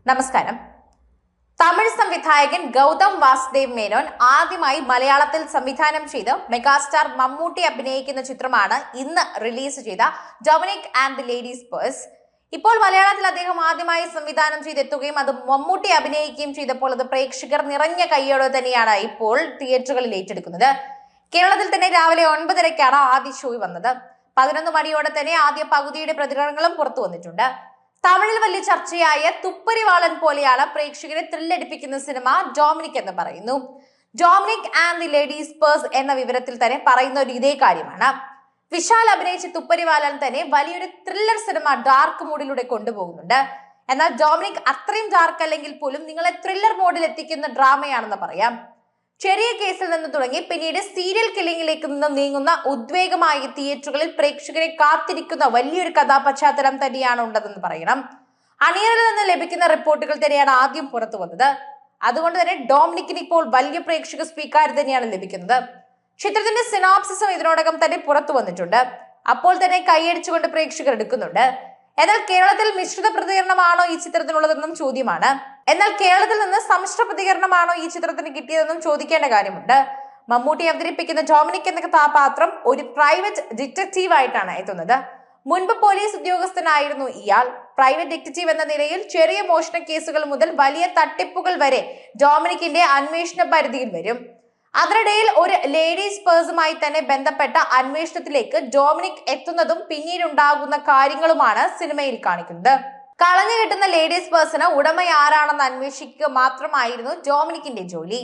നമസ്കാരം. തമിഴ് സംവിധായകൻ ഗൗതം വാസുദേവ് മേനോൻ ആദ്യമായി മലയാളത്തിൽ സംവിധാനം ചെയ്ത് മെഗാസ്റ്റാർ മമ്മൂട്ടി അഭിനയിക്കുന്ന ചിത്രമാണ് ഇന്ന് റിലീസ് ചെയ്ത Dominic and the ladies purse. ഇപ്പോൾ മലയാളത്തിൽ അദ്ദേഹം ആദ്യമായി സംവിധാനം ചെയ്തെത്തുകയും അത് മമ്മൂട്ടി അഭിനയിക്കുകയും ചെയ്തപ്പോൾ അത് പ്രേക്ഷകർ നിറഞ്ഞ കൈയോടെ തന്നെയാണ് ഇപ്പോൾ തിയേറ്ററുകളിൽ ഏറ്റെടുക്കുന്നത്. കേരളത്തിൽ തന്നെ രാവിലെ 9:30-ക്കാണ് ആദ്യ ഷോ വന്നത്. 11 മണിയോടെ തന്നെ ആദ്യ പകുതിയുടെ പ്രതികരണങ്ങളും പുറത്തു വന്നിട്ടുണ്ട്. തമിഴിൽ വലിയ ചർച്ചയായ തുപ്പരിവാളൻ പോലെയാണ് പ്രേക്ഷകരെ ത്രില്ലടിപ്പിക്കുന്ന സിനിമ ഡൊമിനിക് എന്ന് പറയുന്നു. Dominic and the ladies purse എന്ന വിവരത്തിൽ തന്നെ പറയുന്ന ഒരു ഇതേ കാര്യമാണ്. വിശാൽ അഭിനയിച്ച തുപ്പരിവാലൻ തന്നെ വലിയൊരു ത്രില്ലർ സിനിമ ഡാർക്ക് മൂഡിലൂടെ കൊണ്ടുപോകുന്നുണ്ട്. എന്നാൽ ഡൊമിനിക് അത്രയും ഡാർക്ക് അല്ലെങ്കിൽ പോലും നിങ്ങളെ ത്രില്ലർ മോഡിൽ എത്തിക്കുന്ന ഡ്രാമയാണെന്ന് പറയാം. ചെറിയ കേസിൽ നിന്ന് തുടങ്ങി പിന്നീട് സീരിയൽ കില്ലിംഗിലേക്ക് നിന്ന് നീങ്ങുന്ന ഉദ്വേഗമായി തിയേറ്ററുകളിൽ പ്രേക്ഷകരെ കാത്തിരിക്കുന്ന വലിയൊരു കഥാപശ്ചാത്തലം തന്നെയാണ് ഉള്ളതെന്ന് പറയണം. അണിയറിൽ നിന്ന് ലഭിക്കുന്ന റിപ്പോർട്ടുകൾ തന്നെയാണ് ആദ്യം പുറത്തു വന്നത്. അതുകൊണ്ട് തന്നെ ഡൊമിനിക്കിന് ഇപ്പോൾ വലിയ പ്രേക്ഷക സ്വീകാര്യത തന്നെയാണ് ലഭിക്കുന്നത്. ചിത്രത്തിന്റെ സിനോപ്സിസും ഇതിനോടകം തന്നെ പുറത്തു വന്നിട്ടുണ്ട്. അപ്പോൾ തന്നെ കൈയടിച്ചുകൊണ്ട് പ്രേക്ഷകർ എടുക്കുന്നുണ്ട്. എന്നാൽ കേരളത്തിൽ മിശ്രിത പ്രതികരണമാണോ ഈ ചിത്രത്തിനുള്ളതെന്നും ചോദ്യമാണ്. എന്നാൽ കേരളത്തിൽ നിന്ന് സമ്മിശ്ര പ്രതികരണമാണോ ഈ ചിത്രത്തിന് കിട്ടിയതെന്നും ചോദിക്കേണ്ട കാര്യമുണ്ട്. മമ്മൂട്ടി അവതരിപ്പിക്കുന്ന ഡൊമിനിക് എന്ന കഥാപാത്രം ഒരു പ്രൈവറ്റ് ഡിറ്റക്റ്റീവ് ആയിട്ടാണ് എത്തുന്നത്. മുൻപ് പോലീസ് ഉദ്യോഗസ്ഥനായിരുന്നു ഇയാൾ. പ്രൈവറ്റ് ഡിറ്റക്റ്റീവ് എന്ന നിലയിൽ ചെറിയ മോഷണ കേസുകൾ മുതൽ വലിയ തട്ടിപ്പുകൾ വരെ ഡൊമിനിക്കിന്റെ അന്വേഷണ പരിധിയിൽ വരും. അതിനിടയിൽ ഒരു ലേഡീസ് പേഴ്സുമായി തന്നെ ബന്ധപ്പെട്ട അന്വേഷണത്തിലേക്ക് ഡൊമിനിക് എത്തുന്നതും പിന്നീടുണ്ടാകുന്ന കാര്യങ്ങളുമാണ് സിനിമയിൽ കാണിക്കുന്നത്. കളഞ്ഞു കിട്ടുന്ന ലേഡീസ് പേഴ്സണ് ഉടമ ആരാണെന്ന് അന്വേഷിക്കുക മാത്രമായിരുന്നു ഡൊമിനിക്കിന്റെ ജോലി.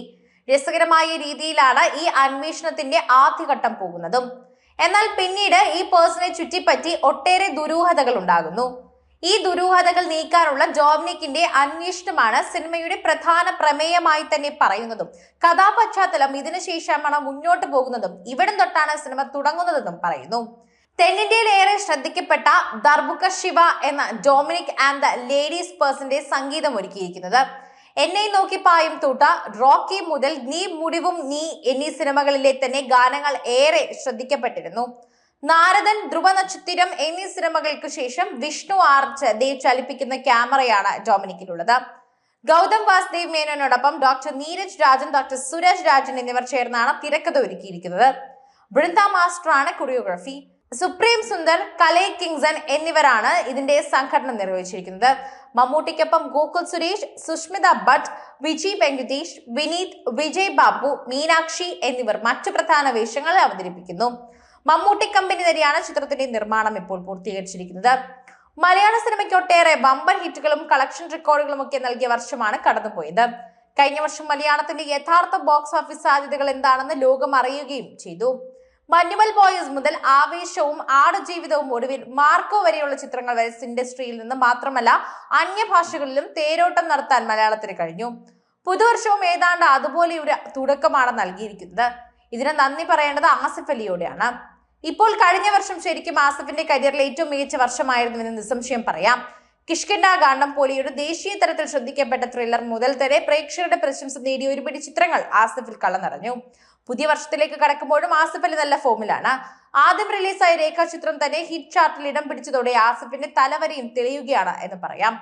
രസകരമായ രീതിയിലാണ് ഈ അന്വേഷണത്തിന്റെ ആദ്യഘട്ടം പോകുന്നതും. എന്നാൽ പിന്നീട് ഈ പേഴ്സണെ ചുറ്റിപ്പറ്റി ഒട്ടേറെ ദുരൂഹതകൾ ഉണ്ടാകുന്നു. ഈ ദുരൂഹതകൾ നീക്കാനുള്ള ഡൊമിനിക്കിന്റെ അന്വേഷണമാണ് സിനിമയുടെ പ്രധാന പ്രമേയമായി തന്നെ പറയുന്നതും കഥാപശ്ചാത്തലം ഇതിനുശേഷമാണ് മുന്നോട്ട് പോകുന്നതും ഇവിടം തൊട്ടാണ് സിനിമ തുടങ്ങുന്നതെന്നും പറയുന്നു. തെന്നിന്ത്യയിൽ ഏറെ ശ്രദ്ധിക്കപ്പെട്ട ദർബുക ശിവ എന്ന ഡൊമിനിക് ആൻഡ് ദ ലേഡീസ് പേഴ്സിന്റെ സംഗീതം ഒരുക്കിയിരിക്കുന്നത്. എന്നെ നോക്കി പായും തൂട്ട, റോക്കി മുതൽ നീ മുടിവും നീ എന്നീ സിനിമകളിലെ തന്നെ ഗാനങ്ങൾ ഏറെ ശ്രദ്ധിക്കപ്പെട്ടിരുന്നു. നാരദൻ, ധ്രുവ നക്ഷത്രം എന്നീ സിനിമകൾക്ക് ശേഷം വിഷ്ണു ആർച്ച് ദേവ് ചലിപ്പിക്കുന്ന ക്യാമറയാണ് ഡൊമിനിക്കിലുള്ളത്. ഗൗതം വാസുദേവ് മേനോനോടൊപ്പം ഡോക്ടർ നീരജ് രാജൻ, ഡോക്ടർ സുരജ് രാജൻ എന്നിവർ ചേർന്നാണ് തിരക്കഥ ഒരുക്കിയിരിക്കുന്നത്. ബൃന്ദ മാസ്റ്ററാണ് കൊറിയോഗ്രാഫി. സുപ്രീം സുന്ദർ, കലൈ കിങ്സൺ എന്നിവരാണ് ഇതിന്റെ സംഘടന നിർവഹിച്ചിരിക്കുന്നത്. മമ്മൂട്ടിക്കൊപ്പം ഗോകുൽ സുരേഷ്, സുഷ്മിത ഭട്ട്, വിജയ് വെങ്കടേഷ്, വിനീത്, വിജയ് ബാബു, മീനാക്ഷി എന്നിവർ മറ്റു പ്രധാന വേഷങ്ങൾ അവതരിപ്പിക്കുന്നു. മമ്മൂട്ടി കമ്പനി തന്നെയാണ് ചിത്രത്തിന്റെ നിർമ്മാണം ഇപ്പോൾ പൂർത്തീകരിച്ചിരിക്കുന്നത്. മലയാള സിനിമയ്ക്ക് ഒട്ടേറെ ബമ്പർ ഹിറ്റുകളും കളക്ഷൻ റെക്കോർഡുകളും ഒക്കെ നൽകിയ വർഷമാണ് കടന്നുപോയത്. കഴിഞ്ഞ വർഷം മലയാളത്തിന്റെ യഥാർത്ഥ ബോക്സ് ഓഫീസ് സാധ്യതകൾ എന്താണെന്ന് ലോകം അറിയുകയും ചെയ്തു. മഞ്ഞുമൽ ബോയ്സ് മുതൽ ആവേശവും ആടുജീവിതവും ഒടുവിൽ മാർക്കോ വരെയുള്ള ചിത്രങ്ങൾ വരെ ഇൻഡസ്ട്രിയിൽ നിന്ന് മാത്രമല്ല അന്യഭാഷകളിലും തേരോട്ടം നടത്താൻ മലയാളത്തിന് കഴിഞ്ഞു. പുതുവർഷവും ഏതാണ്ട് അതുപോലെ ഒരു തുടക്കമാണ് നൽകിയിരിക്കുന്നത്. ഇതിന് നന്ദി പറയേണ്ടത് ആസിഫ് അലിയോടെയാണ്. ഇപ്പോൾ കഴിഞ്ഞ വർഷം ശരിക്കും ആസിഫിന്റെ കരിയറിലെ ഏറ്റവും മികച്ച വർഷമായിരുന്നുവെന്ന് നിസ്സംശയം പറയാം. കിഷ്കിന്ധ കാണ്ഡം പോലെയൊരു ദേശീയ തലത്തിൽ ശ്രദ്ധിക്കപ്പെട്ട ത്രില്ലർ മുതൽ തന്നെ പ്രേക്ഷകരുടെ പ്രശംസ നേടിയ ഒരുപിടി ചിത്രങ്ങൾ ആസിഫിൽ കളനിറഞ്ഞു. പുതിയ വർഷത്തിലേക്ക് കടക്കുമ്പോഴും ആസിഫ് അലി നല്ല ഫോമിലാണ്. ആദ്യം റിലീസായ രേഖാചിത്രം തന്നെ ഹിറ്റ് ചാർട്ടിൽ ഇടം പിടിച്ചതോടെ ആസിഫിന്റെ തലവരെയും തെളിയുകയാണ് എന്ന് പറയാം.